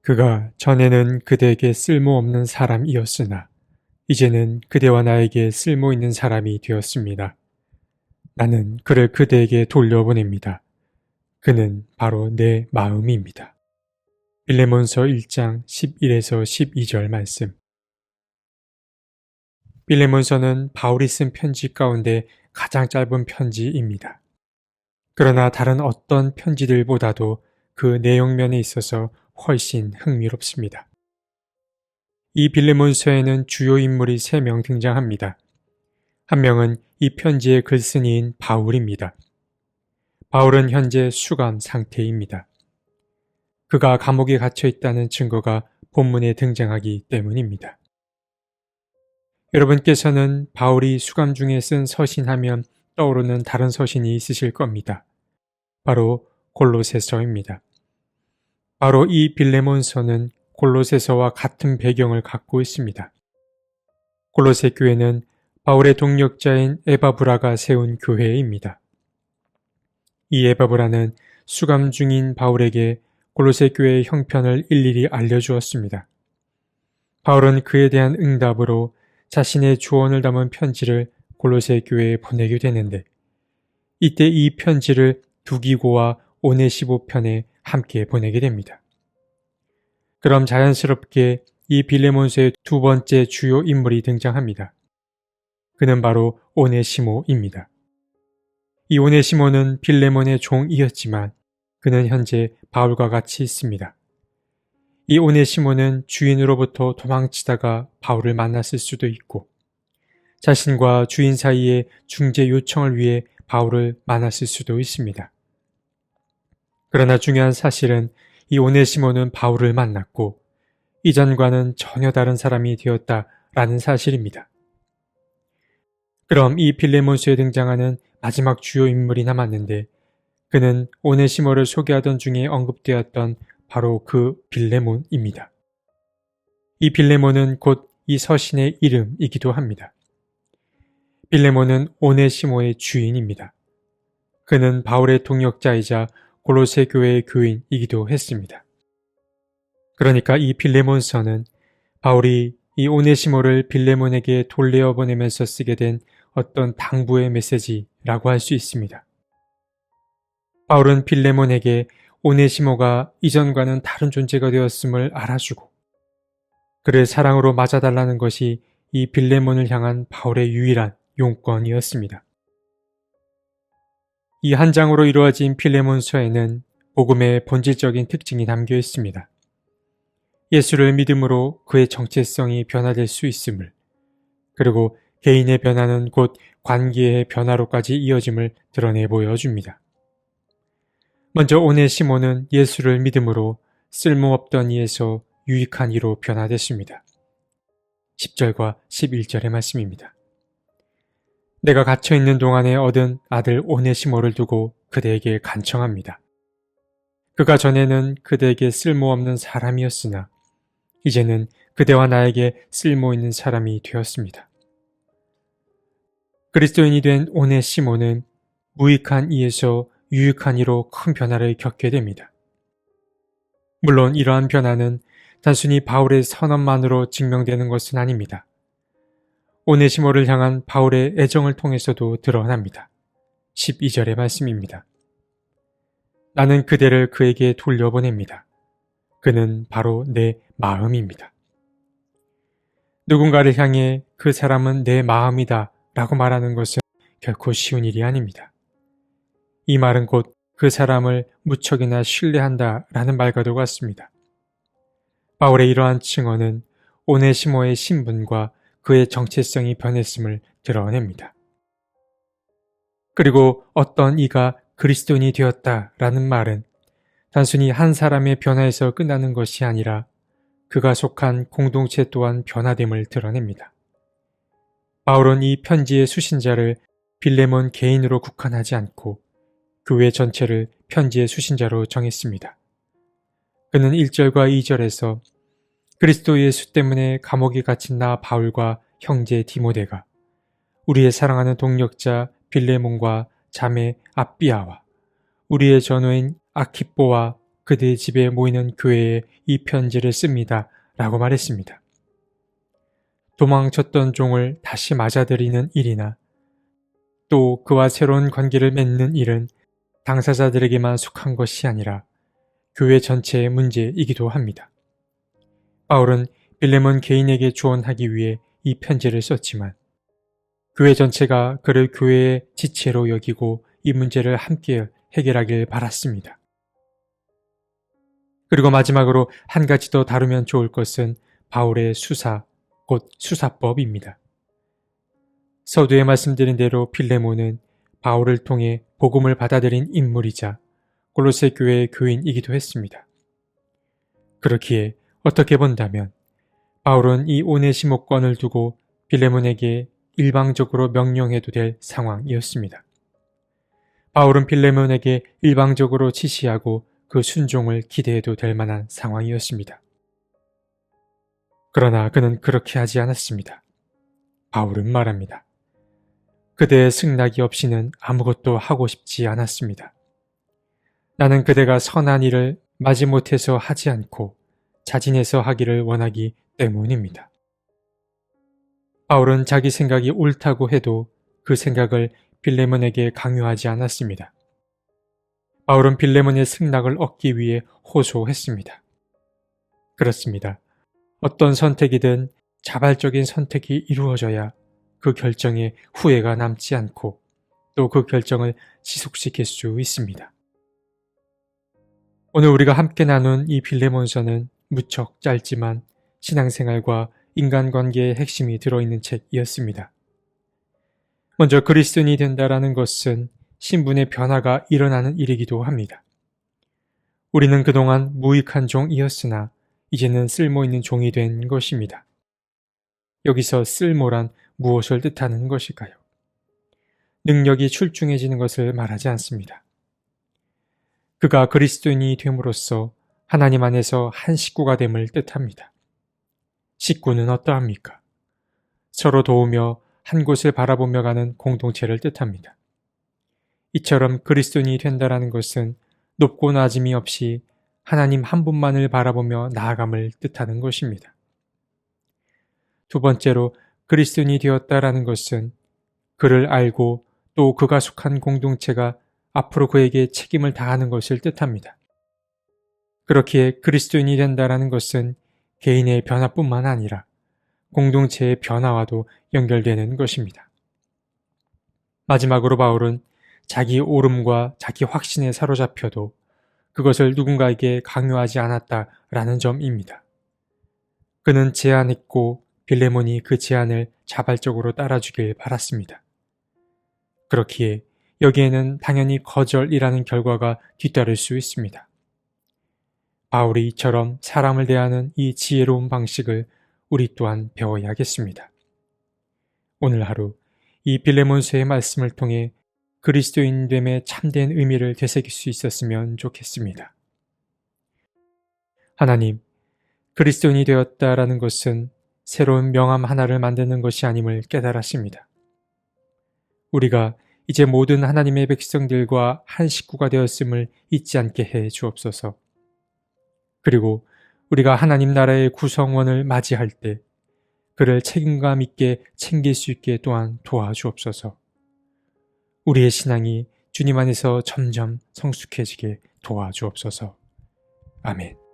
그가 전에는 그대에게 쓸모없는 사람이었으나 이제는 그대와 나에게 쓸모있는 사람이 되었습니다. 나는 그를 그대에게 돌려보냅니다. 그는 바로 내 마음입니다. 빌레몬서 1장 11에서 12절 말씀. 빌레몬서는 바울이 쓴 편지 가운데 가장 짧은 편지입니다. 그러나 다른 어떤 편지들보다도 그 내용면에 있어서 훨씬 흥미롭습니다. 이 빌레몬서에는 주요 인물이 3명 등장합니다. 한 명은 이 편지의 글쓴이인 바울입니다. 바울은 현재 수감 상태입니다. 그가 감옥에 갇혀 있다는 증거가 본문에 등장하기 때문입니다. 여러분께서는 바울이 수감 중에 쓴 서신하면 떠오르는 다른 서신이 있으실 겁니다. 바로 골로새서입니다. 바로 이 빌레몬서는 골로새서와 같은 배경을 갖고 있습니다. 골로새 교회는 바울의 동력자인 에바브라가 세운 교회입니다. 이 에바브라는 수감 중인 바울에게 골로새 교회의 형편을 일일이 알려주었습니다. 바울은 그에 대한 응답으로 자신의 조언을 담은 편지를 골로새 교회에 보내게 되는데, 이때 이 편지를 두기고와 오네시모 편에 함께 보내게 됩니다. 그럼 자연스럽게 이 빌레몬서의 두 번째 주요 인물이 등장합니다. 그는 바로 오네시모입니다. 이 오네시모는 빌레몬의 종이었지만 그는 현재 바울과 같이 있습니다. 이 오네시모는 주인으로부터 도망치다가 바울을 만났을 수도 있고, 자신과 주인 사이의 중재 요청을 위해 바울을 만났을 수도 있습니다. 그러나 중요한 사실은 이 오네시모는 바울을 만났고 이전과는 전혀 다른 사람이 되었다라는 사실입니다. 그럼 이 빌레몬서에 등장하는 마지막 주요 인물이 남았는데, 그는 오네시모를 소개하던 중에 언급되었던 바로 그 빌레몬입니다. 이 빌레몬은 곧 이 서신의 이름이기도 합니다. 빌레몬은 오네시모의 주인입니다. 그는 바울의 동역자이자 골로새 교회의 교인이기도 했습니다. 그러니까 이 빌레몬서는 바울이 이 오네시모를 빌레몬에게 돌려 보내면서 쓰게 된 어떤 당부의 메시지라고 할 수 있습니다. 바울은 빌레몬에게 오네시모가 이전과는 다른 존재가 되었음을 알아주고 그를 사랑으로 맞아달라는 것이 이 빌레몬을 향한 바울의 유일한 용건이었습니다. 이 한 장으로 이루어진 빌레몬서에는 복음의 본질적인 특징이 담겨 있습니다. 예수를 믿음으로 그의 정체성이 변화될 수 있음을, 그리고 개인의 변화는 곧 관계의 변화로까지 이어짐을 드러내 보여줍니다. 먼저 오네시모는 예수를 믿음으로 쓸모없던 이에서 유익한 이로 변화됐습니다. 10절과 11절의 말씀입니다. 내가 갇혀있는 동안에 얻은 아들 오네시모를 두고 그대에게 간청합니다. 그가 전에는 그대에게 쓸모없는 사람이었으나 이제는 그대와 나에게 쓸모있는 사람이 되었습니다. 그리스도인이 된 오네시모는 무익한 이에서 유익한 이로 큰 변화를 겪게 됩니다. 물론 이러한 변화는 단순히 바울의 선언만으로 증명되는 것은 아닙니다. 오네시모를 향한 바울의 애정을 통해서도 드러납니다. 12절의 말씀입니다. 나는 그대를 그에게 돌려보냅니다. 그는 바로 내 마음입니다. 누군가를 향해 그 사람은 내 마음이다 라고 말하는 것은 결코 쉬운 일이 아닙니다. 이 말은 곧 그 사람을 무척이나 신뢰한다 라는 말과도 같습니다. 바울의 이러한 증언은 오네시모의 신분과 그의 정체성이 변했음을 드러냅니다. 그리고 어떤 이가 그리스도인이 되었다라는 말은 단순히 한 사람의 변화에서 끝나는 것이 아니라 그가 속한 공동체 또한 변화됨을 드러냅니다. 바울은 이 편지의 수신자를 빌레몬 개인으로 국한하지 않고 교회 전체를 편지의 수신자로 정했습니다. 그는 1절과 2절에서 그리스도 예수 때문에 감옥에 갇힌 나 바울과 형제 디모데가 우리의 사랑하는 동력자 빌레몬과 자매 아비아와 우리의 전우인 아키뽀와 그들의 집에 모이는 교회에 이 편지를 씁니다. 라고 말했습니다. 도망쳤던 종을 다시 맞아들이는 일이나 또 그와 새로운 관계를 맺는 일은 당사자들에게만 속한 것이 아니라 교회 전체의 문제이기도 합니다. 바울은 빌레몬 개인에게 조언하기 위해 이 편지를 썼지만 교회 전체가 그를 교회의 지체로 여기고 이 문제를 함께 해결하길 바랐습니다. 그리고 마지막으로 한 가지 더 다루면 좋을 것은 바울의 수사, 곧 수사법입니다. 서두에 말씀드린 대로 빌레몬은 바울을 통해 복음을 받아들인 인물이자 골로새 교회의 교인이기도 했습니다. 그렇기에 어떻게 본다면 바울은 이 오네시모권을 두고 빌레몬에게 일방적으로 명령해도 될 상황이었습니다. 바울은 빌레몬에게 일방적으로 지시하고 그 순종을 기대해도 될 만한 상황이었습니다. 그러나 그는 그렇게 하지 않았습니다. 바울은 말합니다. 그대의 승낙이 없이는 아무것도 하고 싶지 않았습니다. 나는 그대가 선한 일을 마지못해서 하지 않고 자진해서 하기를 원하기 때문입니다. 바울은 자기 생각이 옳다고 해도 그 생각을 빌레몬에게 강요하지 않았습니다. 바울은 빌레몬의 승낙을 얻기 위해 호소했습니다. 그렇습니다. 어떤 선택이든 자발적인 선택이 이루어져야 그 결정에 후회가 남지 않고 또 그 결정을 지속시킬 수 있습니다. 오늘 우리가 함께 나눈 이 빌레몬서는 무척 짧지만 신앙생활과 인간관계의 핵심이 들어있는 책이었습니다. 먼저 그리스도인이 된다라는 것은 신분의 변화가 일어나는 일이기도 합니다. 우리는 그동안 무익한 종이었으나 이제는 쓸모있는 종이 된 것입니다. 여기서 쓸모란 무엇을 뜻하는 것일까요? 능력이 출중해지는 것을 말하지 않습니다. 그가 그리스도인이 됨으로써 하나님 안에서 한 식구가 됨을 뜻합니다. 식구는 어떠합니까? 서로 도우며 한 곳을 바라보며 가는 공동체를 뜻합니다. 이처럼 그리스도인이 된다라는 것은 높고 낮음이 없이 하나님 한 분만을 바라보며 나아감을 뜻하는 것입니다. 두 번째로 그리스도인이 되었다라는 것은 그를 알고 또 그가 속한 공동체가 앞으로 그에게 책임을 다하는 것을 뜻합니다. 그렇기에 그리스도인이 된다라는 것은 개인의 변화뿐만 아니라 공동체의 변화와도 연결되는 것입니다. 마지막으로 바울은 자기 옳음과 자기 확신에 사로잡혀도 그것을 누군가에게 강요하지 않았다라는 점입니다. 그는 제안했고 빌레몬이 그 제안을 자발적으로 따라주길 바랐습니다. 그렇기에 여기에는 당연히 거절이라는 결과가 뒤따를 수 있습니다. 바울이 이처럼 사람을 대하는 이 지혜로운 방식을 우리 또한 배워야겠습니다. 오늘 하루 이 빌레몬서의 말씀을 통해 그리스도인됨의 참된 의미를 되새길 수 있었으면 좋겠습니다. 하나님, 그리스도인이 되었다라는 것은 새로운 명함 하나를 만드는 것이 아님을 깨달았습니다. 우리가 이제 모든 하나님의 백성들과 한 식구가 되었음을 잊지 않게 해 주옵소서. 그리고 우리가 하나님 나라의 구성원을 맞이할 때 그를 책임감 있게 챙길 수 있게 또한 도와주옵소서. 우리의 신앙이 주님 안에서 점점 성숙해지게 도와주옵소서. 아멘.